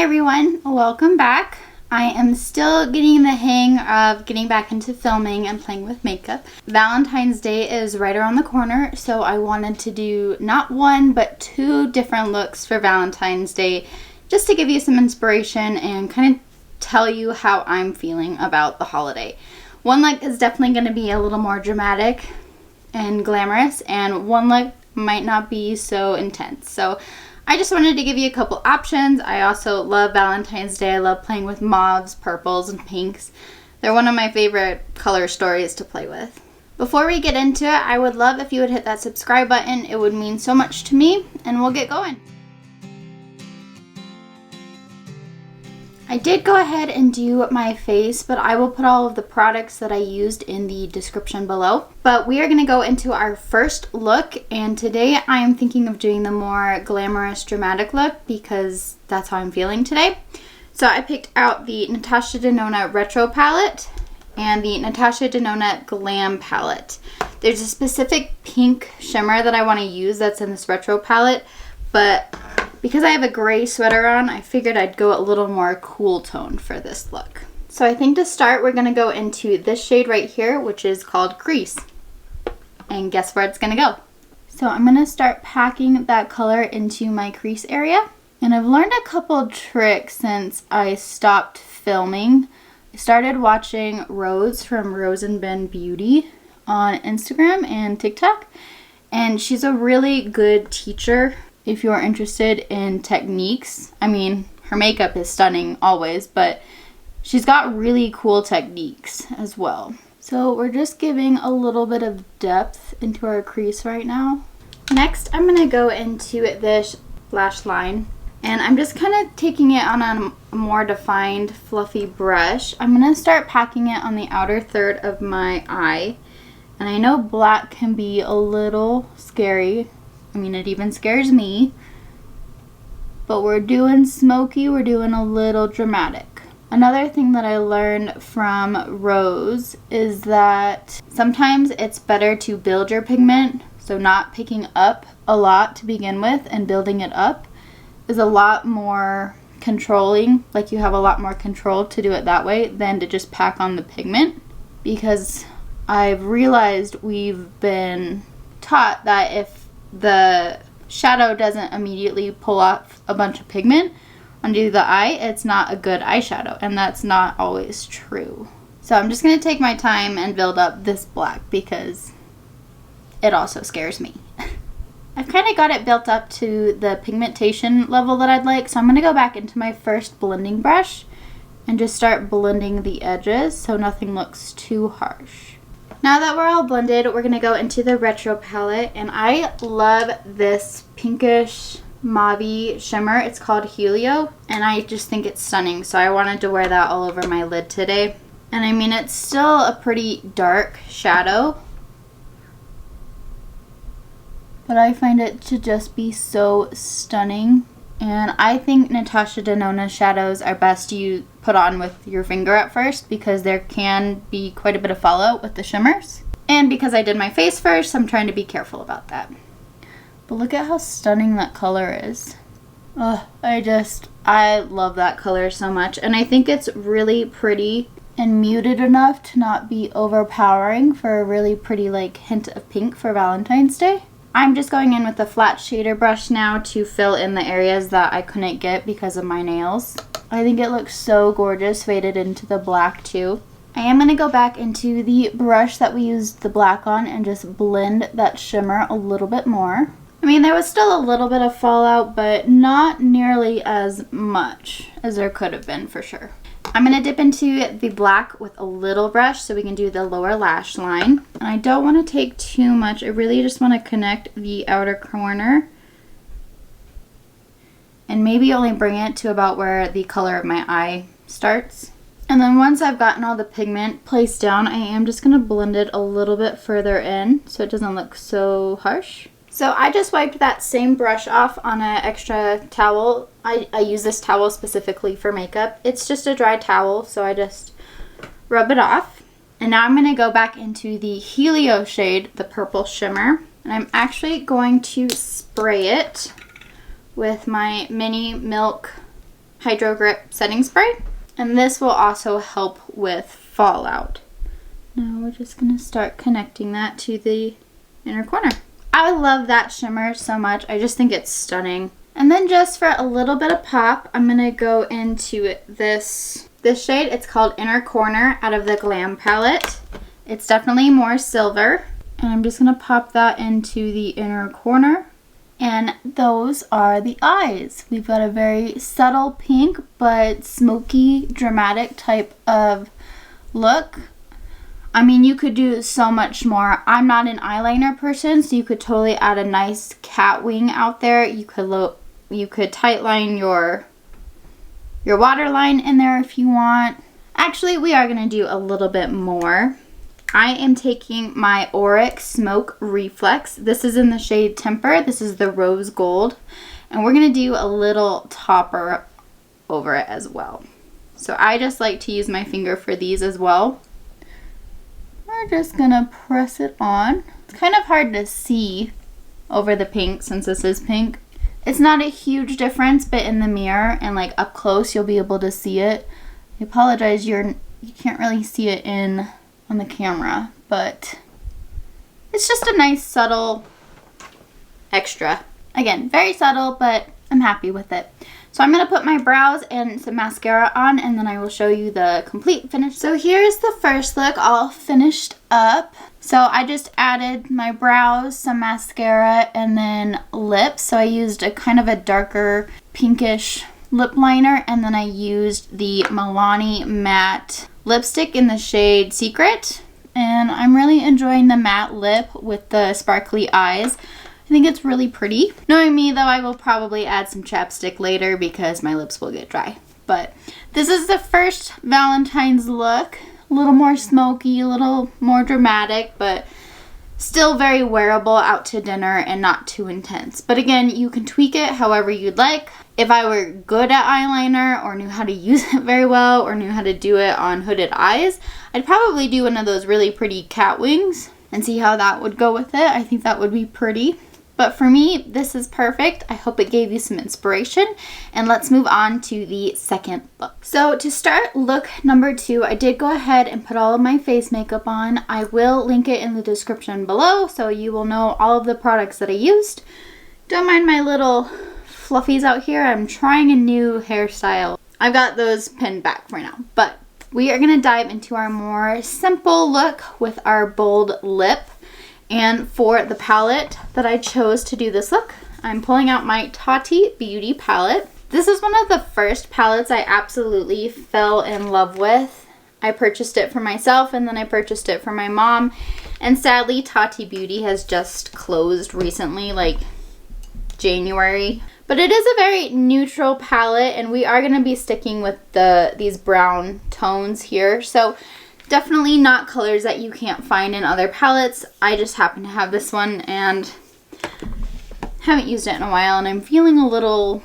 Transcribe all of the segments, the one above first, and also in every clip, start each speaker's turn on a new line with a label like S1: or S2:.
S1: Hi everyone, welcome back. I am still getting the hang of getting back into filming and playing with makeup. Valentine's Day is right around the corner, so I wanted to do not one but two different looks for Valentine's Day just to give you some inspiration and kind of tell you how I'm feeling about the holiday. One look is definitely going to be a little more dramatic and glamorous, and one look might not be so intense. So I just wanted to give you a couple options. I also love Valentine's Day. I love playing with mauves, purples, and pinks. They're one of my favorite color stories to play with. Before we get into it, I would love if you would hit that subscribe button. It would mean so much to me, and we'll get going. I did go ahead and do my face, but I will put all of the products that I used in the description below. But we are going to go into our first look, and today I am thinking of doing the more glamorous, dramatic look because that's how I'm feeling today. So I picked out the Natasha Denona Retro palette and the Natasha Denona Glam palette. There's a specific pink shimmer that I want to use that's in this retro palette, but because I have a gray sweater on, I figured I'd go a little more cool tone for this look. So I think to start, we're going to go into this shade right here, which is called Crease. And guess where it's going to go? So I'm going to start packing that color into my crease area. And I've learned a couple tricks since I stopped filming. I started watching Rose from Rose and Ben Beauty on Instagram and TikTok. And she's a really good teacher if you're interested in techniques. I mean, her makeup is stunning always, but she's got really cool techniques as well. So we're just giving a little bit of depth into our crease right now. Next, I'm going to go into this lash line, and I'm just kind of taking it on a more defined, fluffy brush. I'm going to start packing it on the outer third of my eye. And I know black can be a little scary. I mean, it even scares me. But we're doing smoky, we're doing a little dramatic. Another thing that I learned from Rose is that sometimes it's better to build your pigment. So not picking up a lot to begin with and building it up is a lot more controlling. Like, you have a lot more control to do it that way than to just pack on the pigment. Because I've realized we've been taught that if the shadow doesn't immediately pull off a bunch of pigment onto the eye, it's not a good eyeshadow, and that's not always true. So I'm just going to take my time and build up this black because it also scares me. I've kind of got it built up to the pigmentation level that I'd like, so I'm going to go back into my first blending brush and just start blending the edges so nothing looks too harsh. Now that we're all blended, we're going to go into the retro palette, and I love this pinkish mauve shimmer. It's called Helio, and I just think it's stunning, so I wanted to wear that all over my lid today. And I mean, it's still a pretty dark shadow, but I find it to just be so stunning. And I think Natasha Denona shadows are best you put on with your finger at first because there can be quite a bit of fallout with the shimmers. And because I did my face first, I'm trying to be careful about that. But look at how stunning that color is. Oh, I love that color so much. And I think it's really pretty and muted enough to not be overpowering for a really pretty like hint of pink for Valentine's Day. I'm just going in with a flat shader brush now to fill in the areas that I couldn't get because of my nails. I think it looks so gorgeous faded into the black too. I am going to go back into the brush that we used the black on and just blend that shimmer a little bit more. I mean, there was still a little bit of fallout, but not nearly as much as there could have been for sure. I'm going to dip into the black with a little brush so we can do the lower lash line. And I don't want to take too much. I really just want to connect the outer corner. And maybe only bring it to about where the color of my eye starts. And then once I've gotten all the pigment placed down, I am just going to blend it a little bit further in so it doesn't look so harsh. So I just wiped that same brush off on an extra towel. I use this towel specifically for makeup. It's just a dry towel, so I just rub it off. And now I'm going to go back into the Helio shade, the purple shimmer. And I'm actually going to spray it with my mini milk Hydro Grip setting spray. And this will also help with fallout. Now we're just going to start connecting that to the inner corner. I love that shimmer so much. I just think it's stunning. And then just for a little bit of pop, I'm going to go into this shade. It's called Inner Corner out of the Glam palette. It's definitely more silver. And I'm just going to pop that into the inner corner. And those are the eyes. We've got a very subtle pink but smoky, dramatic type of look. I mean, you could do so much more. I'm not an eyeliner person, so you could totally add a nice cat wing out there. You could tightline your waterline in there if you want. Actually, we are going to do a little bit more. I am taking my Auric Smoke Reflex. This is in the shade Temper. This is the rose gold. And we're going to do a little topper over it as well. So I just like to use my finger for these as well. We're just going to press it on. It's kind of hard to see over the pink since this is pink. It's not a huge difference, but in the mirror and like up close, you'll be able to see it. I apologize, you can't really see it on the camera, but it's just a nice subtle extra. Again, very subtle, but I'm happy with it. So I'm going to put my brows and some mascara on, and then I will show you the complete finish. So here's the first look all finished up. So I just added my brows, some mascara, and then lips. So I used a kind of a darker pinkish lip liner, and then I used the Milani matte lipstick in the shade Secret. And I'm really enjoying the matte lip with the sparkly eyes. I think it's really pretty. Knowing me though, I will probably add some chapstick later because my lips will get dry. But this is the first Valentine's look. A little more smoky, a little more dramatic, but still very wearable out to dinner and not too intense. But again, you can tweak it however you'd like. If I were good at eyeliner or knew how to use it very well or knew how to do it on hooded eyes, I'd probably do one of those really pretty cat wings and see how that would go with it. I think that would be pretty. But for me, this is perfect. I hope it gave you some inspiration. And let's move on to the second look. So to start look number 2, I did go ahead and put all of my face makeup on. I will link it in the description below so you will know all of the products that I used. Don't mind my little fluffies out here. I'm trying a new hairstyle. I've got those pinned back for now. But we are going to dive into our more simple look with our bold lip. And for the palette that I chose to do this look, I'm pulling out my Tarte Beauty palette. This is one of the first palettes I absolutely fell in love with. I purchased it for myself and then I purchased it for my mom. And sadly, Tarte Beauty has just closed recently, like January. But it is a very neutral palette and we are going to be sticking with these brown tones here. So definitely not colors that you can't find in other palettes. I just happen to have this one and haven't used it in a while and I'm feeling a little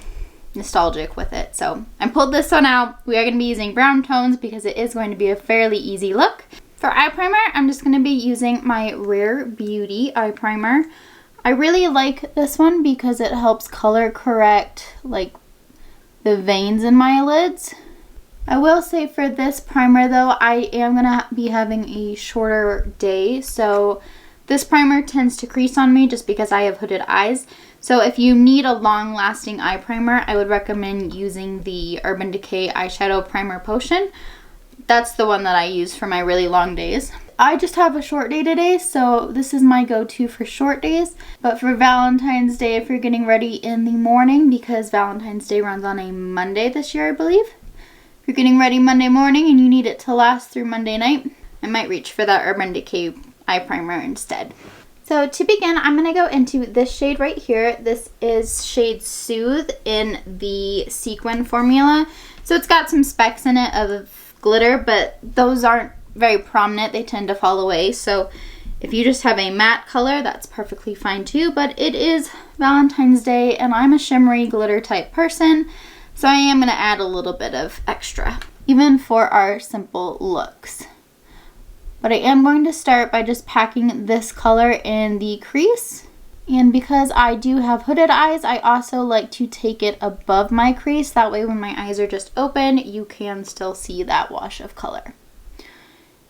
S1: nostalgic with it. So I pulled this one out. We are going to be using brown tones because it is going to be a fairly easy look. For eye primer, I'm just going to be using my Rare Beauty eye primer. I really like this one because it helps color correct like the veins in my lids. I will say for this primer though, I am going to be having a shorter day, so this primer tends to crease on me just because I have hooded eyes. So if you need a long-lasting eye primer, I would recommend using the Urban Decay Eyeshadow Primer Potion. That's the one that I use for my really long days. I just have a short day today, so this is my go-to for short days. But for Valentine's Day, if you're getting ready in the morning, because Valentine's Day runs on a Monday this year, I believe. If you're getting ready Monday morning and you need it to last through Monday night, I might reach for that Urban Decay eye primer instead. So to begin, I'm going to go into this shade right here. This is shade Soothe in the Sequin formula. So it's got some specks in it of glitter, but those aren't very prominent. They tend to fall away. So if you just have a matte color, that's perfectly fine too. But it is Valentine's Day and I'm a shimmery glitter type person. So I am going to add a little bit of extra, even for our simple looks. But I am going to start by just packing this color in the crease And because I do have hooded eyes, I also like to take it above my crease. That way when my eyes are just open, you can still see that wash of color.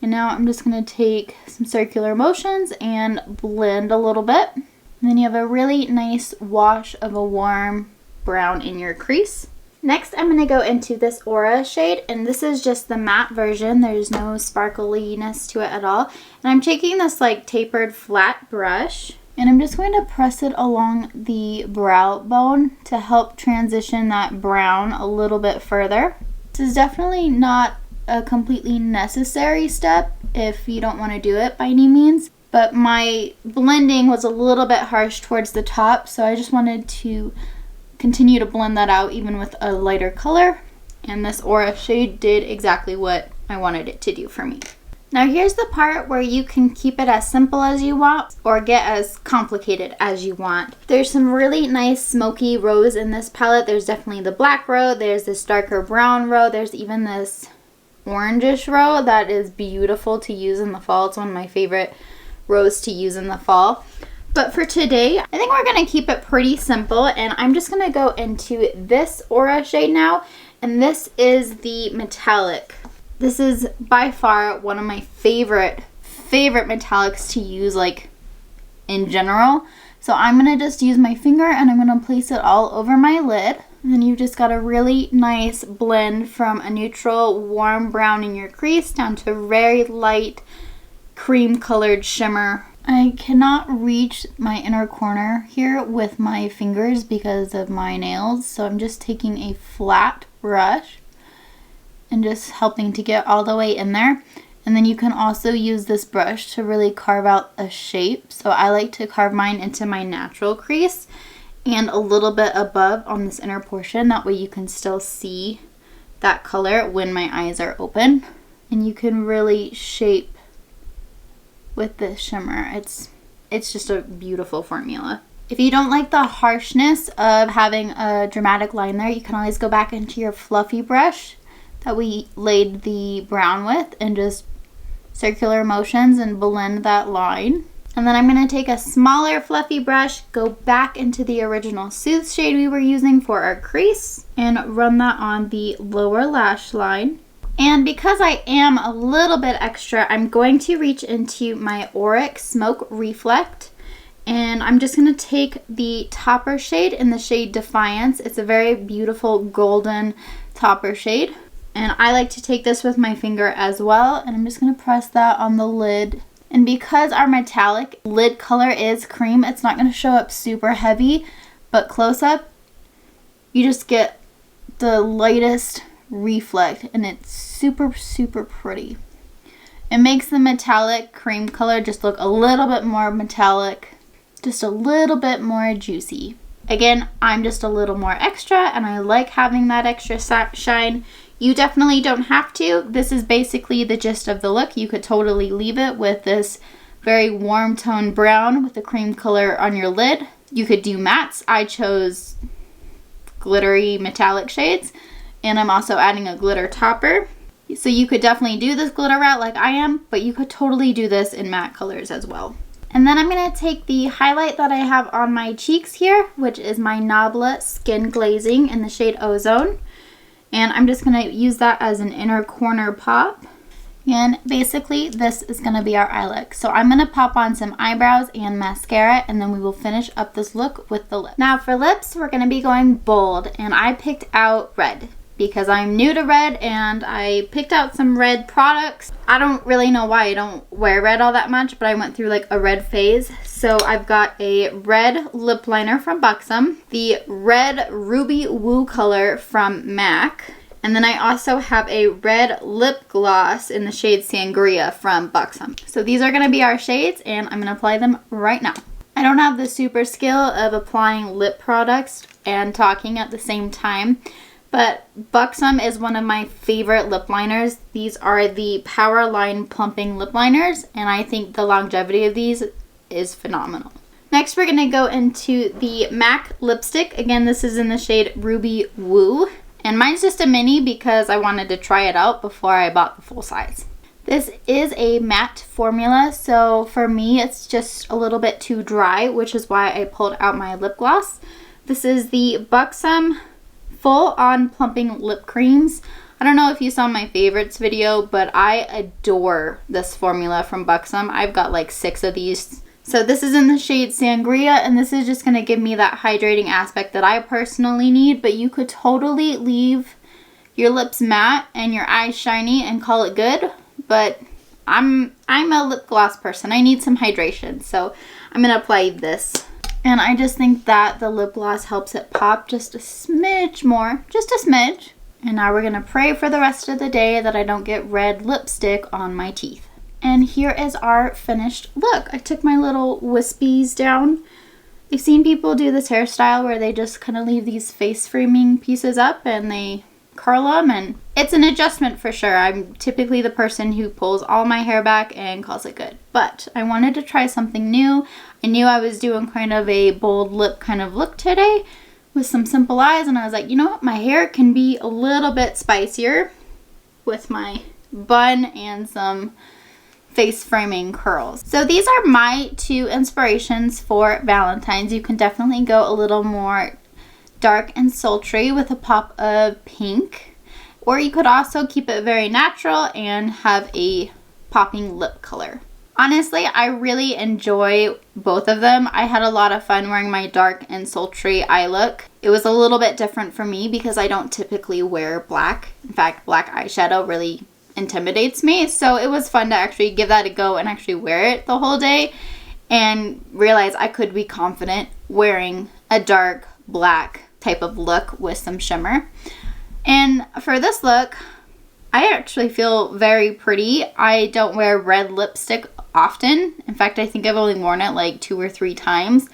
S1: And now I'm just going to take some circular motions and blend a little bit. And then you have a really nice wash of a warm brown in your crease. Next, I'm going to go into this Aura shade, and this is just the matte version. There's no sparkliness to it at all. And I'm taking this like tapered flat brush, and I'm just going to press it along the brow bone to help transition that brown a little bit further. This is definitely not a completely necessary step if you don't want to do it by any means, but my blending was a little bit harsh towards the top, so I just wanted to continue to blend that out even with a lighter color, and this Aura shade did exactly what I wanted it to do for me. Now here's the part where you can keep it as simple as you want or get as complicated as you want. There's some really nice smoky rose in this palette. There's definitely the black row, there's this darker brown row, there's even this orangish row that is beautiful to use in the fall. It's one of my favorite rows to use in the fall. But for today, I think we're going to keep it pretty simple, and I'm just going to go into this Aura shade now, and this is the metallic. This is by far one of my favorite metallics to use, like, in general. So I'm going to just use my finger and I'm going to place it all over my lid. And then you've just got a really nice blend from a neutral warm brown in your crease down to very light cream colored shimmer. I cannot reach my inner corner here with my fingers because of my nails, so I'm just taking a flat brush and just helping to get all the way in there. And then you can also use this brush to really carve out a shape. So I like to carve mine into my natural crease and a little bit above on this inner portion. That way you can still see that color when my eyes are open. And you can really shape with this shimmer. It's just a beautiful formula. If you don't like the harshness of having a dramatic line there, you can always go back into your fluffy brush that we laid the brown with and just circular motions and blend that line. And then I'm going to take a smaller fluffy brush, go back into the original Soothe shade we were using for our crease, and run that on the lower lash line. And because I am a little bit extra, I'm going to reach into my Auric Smoke Reflect, and I'm just going to take the topper shade in the shade Defiance. It's a very beautiful golden topper shade, and I like to take this with my finger as well, and I'm just going to press that on the lid. And because our metallic lid color is cream, it's not going to show up super heavy, but close up, you just get the lightest reflect, and it's super pretty. It makes the metallic cream color just look a little bit more metallic, just a little bit more juicy. Again, I'm just a little more extra, and I like having that extra shine. You definitely don't have to. This is basically the gist of the look. You could totally leave it with this very warm tone brown with the cream color on your lid. You could do mattes. I chose glittery metallic shades, and I'm also adding a glitter topper. So you could definitely do this glitter route like I am, but you could totally do this in matte colors as well. And then I'm going to take the highlight that I have on my cheeks here, which is my Nabla Skin Glazing in the shade Ozone. And I'm just going to use that as an inner corner pop. And basically this is going to be our eye look. So I'm going to pop on some eyebrows and mascara, and then we will finish up this look with the lip. Now for lips, we're going to be going bold, and I picked out red because I'm new to red, and I picked out some red products. I don't really know why I don't wear red all that much, but I went through like a red phase. So I've got a red lip liner from Buxom, the red Ruby Woo color from MAC, and then I also have a red lip gloss in the shade Sangria from Buxom. So these are gonna be our shades, and I'm gonna apply them right now. I don't have the super skill of applying lip products and talking at the same time, but Buxom is one of my favorite lip liners. These are the Powerline Plumping lip liners, and I think the longevity of these is phenomenal. Next, we're going to go into the MAC lipstick. Again, this is in the shade Ruby Woo, and mine's just a mini because I wanted to try it out before I bought the full size. This is a matte formula, so for me it's just a little bit too dry, which is why I pulled out my lip gloss. This is the Buxom Full On Plumping Lip Creams. I don't know if you saw my favorites video, but I adore this formula from Buxom. I've got like 6 of these. So this is in the shade Sangria, and this is just going to give me that hydrating aspect that I personally need, but you could totally leave your lips matte and your eyes shiny and call it good. But I'm a lip gloss person. I need some hydration, so I'm going to apply this. And I just think that the lip gloss helps it pop just a smidge more, just a smidge. And now we're going to pray for the rest of the day that I don't get red lipstick on my teeth. And here is our finished look. I took my little wispies down. I've seen people do this hairstyle where they just kind of leave these face framing pieces up and they curl them, and it's an adjustment for sure. I'm typically the person who pulls all my hair back and calls it good, but I wanted to try something new. I knew I was doing kind of a bold lip kind of look today with some simple eyes, and I was like, you know what, my hair can be a little bit spicier with my bun and some face framing curls. So these are my 2 inspirations for Valentine's. You can definitely go a little more dark and sultry with a pop of pink, or you could also keep it very natural and have a popping lip color. Honestly, I really enjoy both of them. I had a lot of fun wearing my dark and sultry eye look. It was a little bit different for me because I don't typically wear black. In fact, black eyeshadow really intimidates me, so it was fun to actually give that a go and actually wear it the whole day and realize I could be confident wearing a dark black type of look with some shimmer. And for this look, I actually feel very pretty. I don't wear red lipstick often. In fact, I think I've only worn it like 2 or 3 times,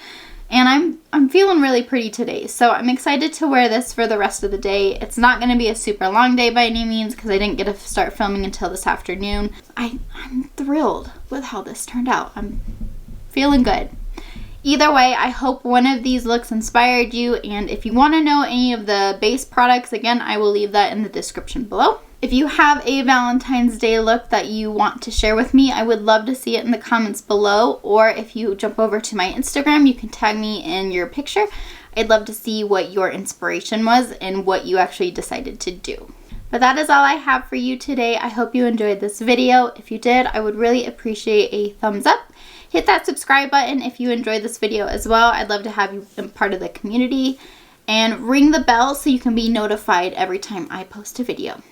S1: and I'm feeling really pretty today. So I'm excited to wear this for the rest of the day. It's not going to be a super long day by any means because I didn't get to start filming until this afternoon. I'm thrilled with how this turned out. I'm feeling good. Either way, I hope one of these looks inspired you, and if you want to know any of the base products, again, I will leave that in the description below. If you have a Valentine's Day look that you want to share with me, I would love to see it in the comments below, or if you jump over to my Instagram, you can tag me in your picture. I'd love to see what your inspiration was and what you actually decided to do. But that is all I have for you today. I hope you enjoyed this video. If you did, I would really appreciate a thumbs up. Hit that subscribe button if you enjoyed this video as well. I'd love to have you be part of the community. And ring the bell so you can be notified every time I post a video.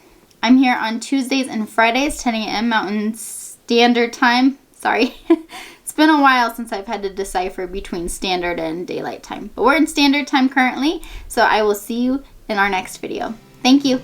S1: I'm here on Tuesdays and Fridays, 10 a.m. Mountain Standard Time. Sorry. It's been a while since I've had to decipher between Standard and Daylight Time. But we're in Standard Time currently, so I will see you in our next video. Thank you.